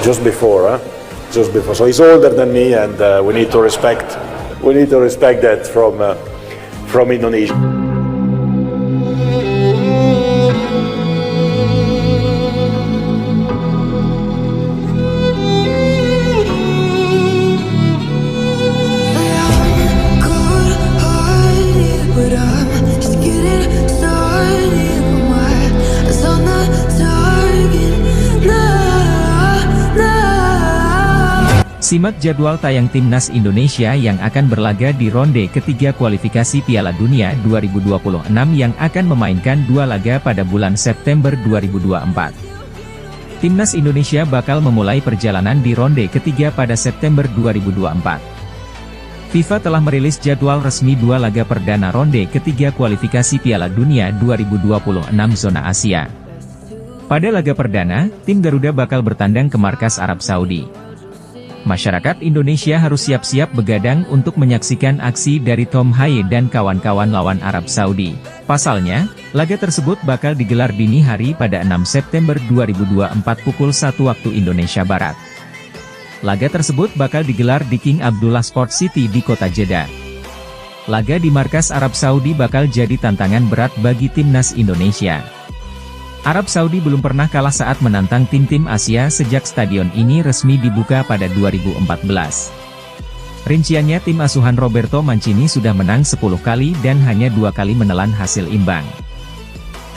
just before, just before. So he's older than me, and we need to respect that from Indonesia. Simak jadwal tayang Timnas Indonesia yang akan berlaga di ronde ketiga kualifikasi Piala Dunia 2026 yang akan memainkan 2 laga pada bulan September 2024. Timnas Indonesia bakal memulai perjalanan di ronde ketiga pada September 2024. FIFA telah merilis jadwal resmi 2 laga perdana ronde ketiga kualifikasi Piala Dunia 2026 zona Asia. Pada laga perdana, tim Garuda bakal bertandang ke markas Arab Saudi. Masyarakat Indonesia harus siap-siap begadang untuk menyaksikan aksi dari Tom Haye dan kawan-kawan lawan Arab Saudi. Pasalnya, laga tersebut bakal digelar dini hari pada 6 September 2024 pukul 1 waktu Indonesia Barat. Laga tersebut bakal digelar di King Abdullah Sports City di kota Jeddah. Laga di markas Arab Saudi bakal jadi tantangan berat bagi Timnas Indonesia. Arab Saudi belum pernah kalah saat menantang tim-tim Asia sejak stadion ini resmi dibuka pada 2014. Rinciannya tim asuhan Roberto Mancini sudah menang 10 kali dan hanya 2 kali menelan hasil imbang.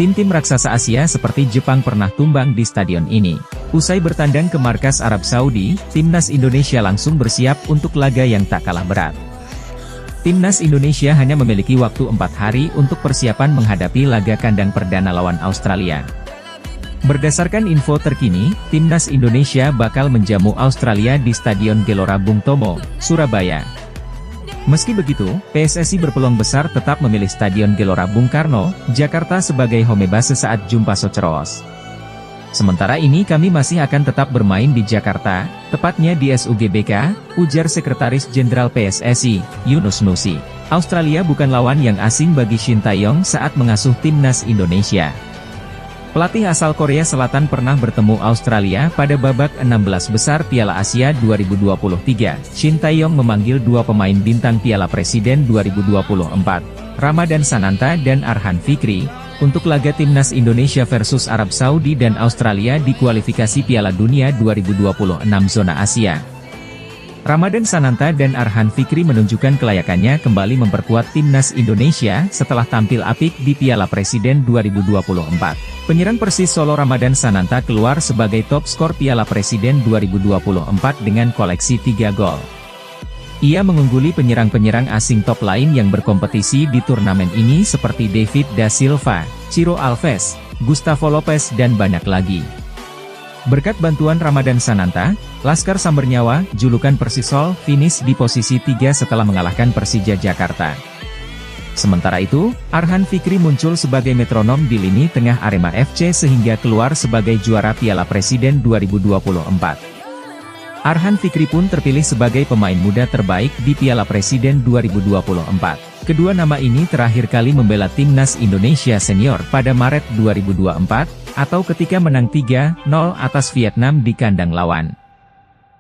Tim-tim raksasa Asia seperti Jepang pernah tumbang di stadion ini. Usai bertandang ke markas Arab Saudi, Timnas Indonesia langsung bersiap untuk laga yang tak kalah berat. Timnas Indonesia hanya memiliki waktu 4 hari untuk persiapan menghadapi laga kandang perdana lawan Australia. Berdasarkan info terkini, Timnas Indonesia bakal menjamu Australia di Stadion Gelora Bung Tomo, Surabaya. Meski begitu, PSSI berpeluang besar tetap memilih Stadion Gelora Bung Karno, Jakarta sebagai home base saat jumpa Soceros. Sementara ini kami masih akan tetap bermain di Jakarta, tepatnya di SUGBK, ujar Sekretaris Jenderal PSSI, Yunus Nusi. Australia bukan lawan yang asing bagi Shin Tae-yong saat mengasuh Timnas Indonesia. Pelatih asal Korea Selatan pernah bertemu Australia pada babak 16 besar Piala Asia 2023. Shin Tae-yong memanggil 2 pemain bintang Piala Presiden 2024, Ramadan Sananta dan Arhan Fikri, untuk laga Timnas Indonesia versus Arab Saudi dan Australia di kualifikasi Piala Dunia 2026 zona Asia. Ramadan Sananta dan Arhan Fikri menunjukkan kelayakannya kembali memperkuat Timnas Indonesia setelah tampil apik di Piala Presiden 2024. Penyerang Persis Solo Ramadan Sananta keluar sebagai top skor Piala Presiden 2024 dengan koleksi 3 gol. Ia mengungguli penyerang-penyerang asing top lain yang berkompetisi di turnamen ini seperti David da Silva, Ciro Alves, Gustavo Lopez dan banyak lagi. Berkat bantuan Ramadan Sananta, Laskar Sambernyawa, julukan Persisol, finish di posisi 3 setelah mengalahkan Persija Jakarta. Sementara itu, Arhan Fikri muncul sebagai metronom di lini tengah Arema FC sehingga keluar sebagai juara Piala Presiden 2024. Arhan Fikri pun terpilih sebagai pemain muda terbaik di Piala Presiden 2024. Kedua nama ini terakhir kali membela Timnas Indonesia Senior pada Maret 2024, atau ketika menang 3-0 atas Vietnam di kandang lawan.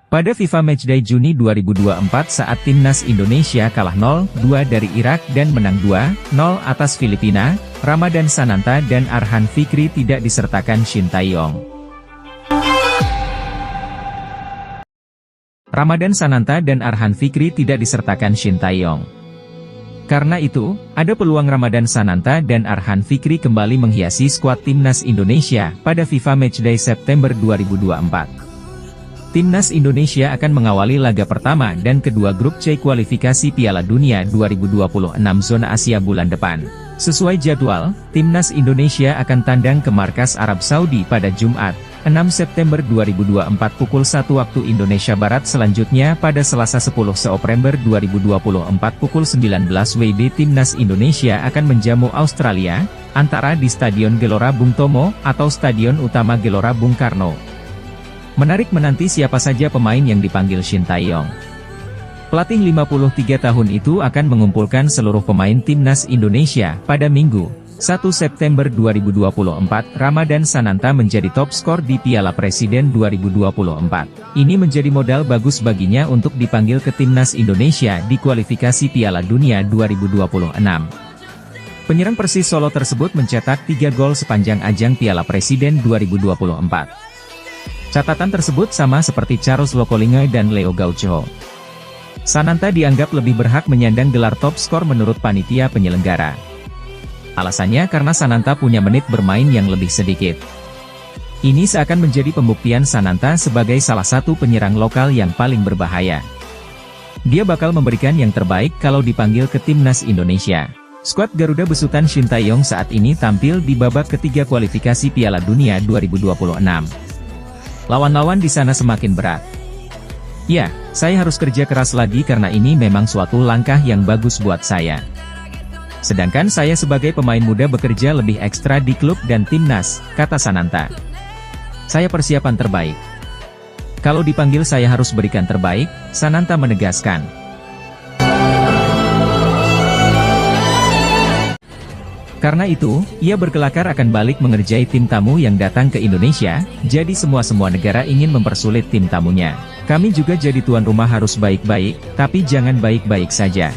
Pada FIFA Matchday Juni 2024 saat Timnas Indonesia kalah 0-2 dari Irak dan menang 2-0 atas Filipina, Ramadan Sananta dan Arhan Fikri tidak disertakan Shin Tae-yong. Ramadan Sananta dan Arhan Fikri tidak disertakan Shin Tae-yong. Karena itu, ada peluang Ramadan Sananta dan Arhan Fikri kembali menghiasi skuad Timnas Indonesia pada FIFA Matchday September 2024. Timnas Indonesia akan mengawali laga pertama dan kedua grup C kualifikasi Piala Dunia 2026 zona Asia bulan depan. Sesuai jadwal, Timnas Indonesia akan tandang ke markas Arab Saudi pada Jumat, 6 September 2024 pukul 1 waktu Indonesia Barat. Selanjutnya pada Selasa 10 September 2024 pukul 19 WIB Timnas Indonesia akan menjamu Australia, antara di Stadion Gelora Bung Tomo, atau Stadion Utama Gelora Bung Karno. Menarik menanti siapa saja pemain yang dipanggil Shin Tae-yong. Pelatih 53 tahun itu akan mengumpulkan seluruh pemain Timnas Indonesia pada Minggu, 1 September 2024, Ramadan Sananta menjadi top skor di Piala Presiden 2024. Ini menjadi modal bagus baginya untuk dipanggil ke Timnas Indonesia di kualifikasi Piala Dunia 2026. Penyerang Persis Solo tersebut mencetak 3 gol sepanjang ajang Piala Presiden 2024. Catatan tersebut sama seperti Charles Lokolinga dan Leo Gaucho. Sananta dianggap lebih berhak menyandang gelar top skor menurut panitia penyelenggara. Alasannya karena Sananta punya menit bermain yang lebih sedikit. Ini seakan menjadi pembuktian Sananta sebagai salah satu penyerang lokal yang paling berbahaya. Dia bakal memberikan yang terbaik kalau dipanggil ke Timnas Indonesia. Skuad Garuda besutan Shin Tae-yong saat ini tampil di babak ketiga kualifikasi Piala Dunia 2026. Lawan-lawan di sana semakin berat. Ya, saya harus kerja keras lagi karena ini memang suatu langkah yang bagus buat saya. Sedangkan saya sebagai pemain muda bekerja lebih ekstra di klub dan timnas, kata Sananta. Saya persiapan terbaik. Kalau dipanggil saya harus berikan terbaik, Sananta menegaskan. Karena itu, ia berkelakar akan balik mengerjai tim tamu yang datang ke Indonesia, jadi semua negara ingin mempersulit tim tamunya. Kami juga jadi tuan rumah harus baik-baik, tapi jangan baik-baik saja.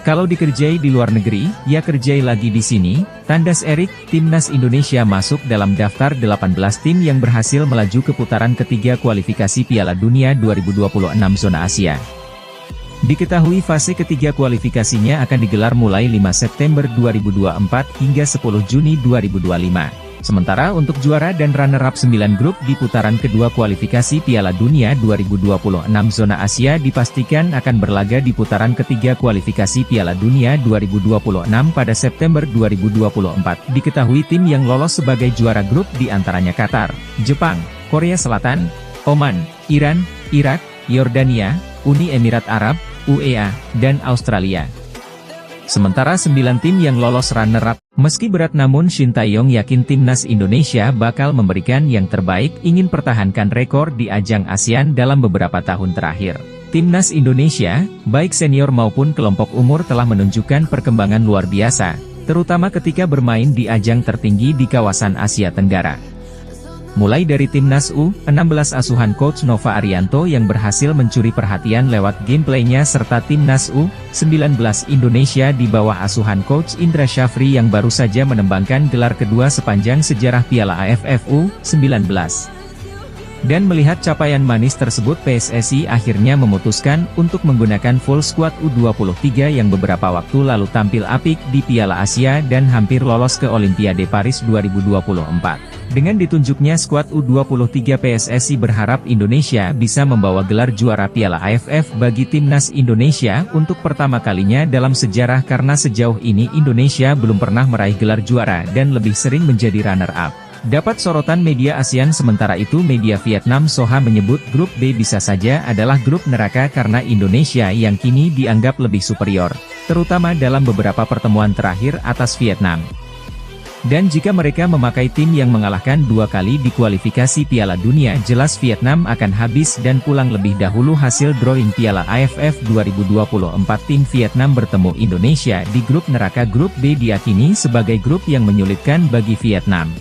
Kalau dikerjai di luar negeri, ya kerjai lagi di sini, tandas Erik. Timnas Indonesia masuk dalam daftar 18 tim yang berhasil melaju ke putaran ketiga kualifikasi Piala Dunia 2026 zona Asia. Diketahui fase ketiga kualifikasinya akan digelar mulai 5 September 2024 hingga 10 Juni 2025. Sementara untuk juara dan runner-up 9 grup di putaran kedua kualifikasi Piala Dunia 2026 zona Asia dipastikan akan berlaga di putaran ketiga kualifikasi Piala Dunia 2026 pada September 2024. Diketahui tim yang lolos sebagai juara grup diantaranya Qatar, Jepang, Korea Selatan, Oman, Iran, Irak, Yordania, Uni Emirat Arab, UEA, dan Australia. Sementara 9 tim yang lolos runner-up, meski berat namun Shin Tae-yong yakin Timnas Indonesia bakal memberikan yang terbaik, ingin pertahankan rekor di ajang ASEAN dalam beberapa tahun terakhir. Timnas Indonesia, baik senior maupun kelompok umur telah menunjukkan perkembangan luar biasa, terutama ketika bermain di ajang tertinggi di kawasan Asia Tenggara. Mulai dari Timnas U16 asuhan Coach Nova Arianto yang berhasil mencuri perhatian lewat gameplaynya serta Timnas U19 Indonesia di bawah asuhan Coach Indra Syafri yang baru saja menembangkan gelar kedua sepanjang sejarah Piala AFF U19. Dan melihat capaian manis tersebut, PSSI akhirnya memutuskan untuk menggunakan full squad U23 yang beberapa waktu lalu tampil apik di Piala Asia dan hampir lolos ke Olimpiade Paris 2024. Dengan ditunjuknya skuad U23, PSSI berharap Indonesia bisa membawa gelar juara Piala AFF bagi Timnas Indonesia untuk pertama kalinya dalam sejarah karena sejauh ini Indonesia belum pernah meraih gelar juara dan lebih sering menjadi runner-up. Dapat sorotan media ASEAN. Sementara itu media Vietnam Soha menyebut grup B bisa saja adalah grup neraka karena Indonesia yang kini dianggap lebih superior, terutama dalam beberapa pertemuan terakhir atas Vietnam. Dan jika mereka memakai tim yang mengalahkan 2 kali di kualifikasi Piala Dunia, jelas Vietnam akan habis dan pulang lebih dahulu. Hasil drawing Piala AFF 2024, tim Vietnam bertemu Indonesia di grup neraka. Grup B diyakini sebagai grup yang menyulitkan bagi Vietnam.